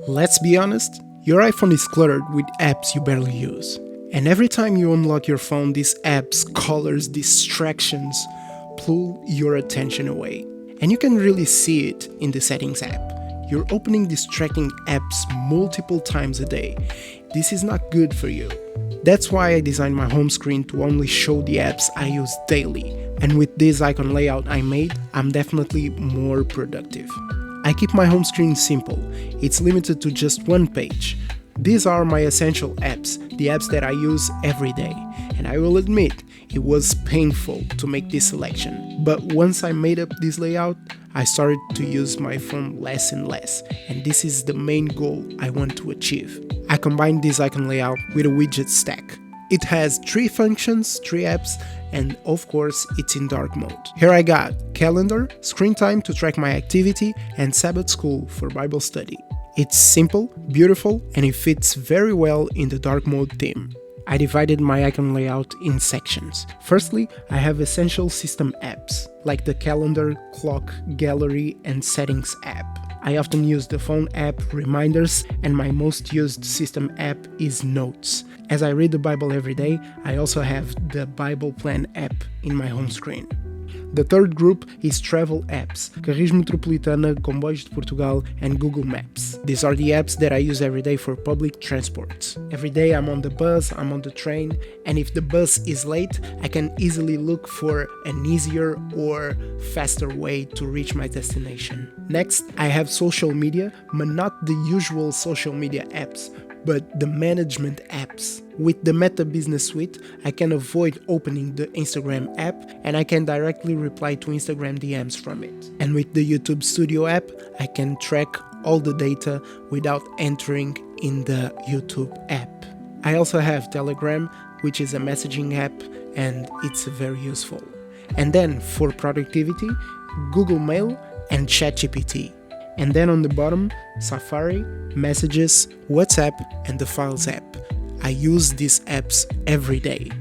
Let's be honest, your iPhone is cluttered with apps you barely use. And every time you unlock your phone, these apps, colors, distractions pull your attention away. And you can really see it in the Settings app. You're opening distracting apps multiple times a day. This is not good for you. That's why I designed my home screen to only show the apps I use daily. And with this icon layout I made, I'm definitely more productive. I keep my home screen simple. It's limited to just one page. These are my essential apps, the apps that I use every day. And I will admit, it was painful to make this selection. But once I made up this layout, I started to use my phone less and less. And this is the main goal I want to achieve. I combined this icon layout with a widget stack. It has 3 functions, 3 apps, and of course it's in dark mode. Here I got calendar, screen time to track my activity, and Sabbath school for Bible study. It's simple, beautiful, and it fits very well in the dark mode theme. I divided my icon layout in sections. Firstly, I have essential system apps, like the calendar, clock, gallery, and settings app. I often use the phone app, reminders, and my most used system app is Notes. As I read the Bible every day, I also have the Bible Plan app in my home screen. The third group is travel apps, Carris Metropolitana, Comboios de Portugal, and Google Maps. These are the apps that I use every day for public transport. Every day I'm on the bus, I'm on the train, and if the bus is late, I can easily look for an easier or faster way to reach my destination. Next, I have social media, but not the usual social media apps, but the management apps. With the Meta Business Suite, I can avoid opening the Instagram app and I can directly reply to Instagram DMs from it. And with the YouTube Studio app, I can track all the data without entering in the YouTube app. I also have Telegram, which is a messaging app, and it's very useful. And then for productivity, Google Mail and ChatGPT. And then on the bottom, Safari, Messages, WhatsApp, and the Files app. I use these apps every day.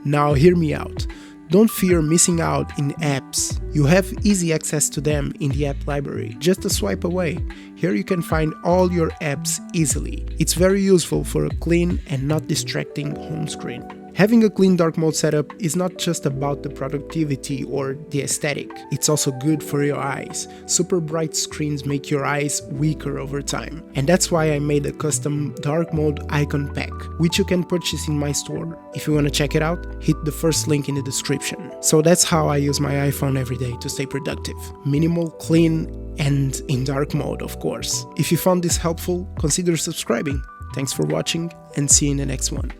Now hear me out. Don't fear missing out in apps. You have easy access to them in the app library, just a swipe away. Here you can find all your apps easily. It's very useful for a clean and not distracting home screen. Having a clean dark mode setup is not just about the productivity or the aesthetic, it's also good for your eyes. Super bright screens make your eyes weaker over time. And that's why I made a custom dark mode icon pack, which you can purchase in my store. If you want to check it out, hit the first link in the description. So that's how I use my iPhone every day to stay productive. Minimal, clean, and in dark mode, of course. If you found this helpful, consider subscribing. Thanks for watching and see you in the next one.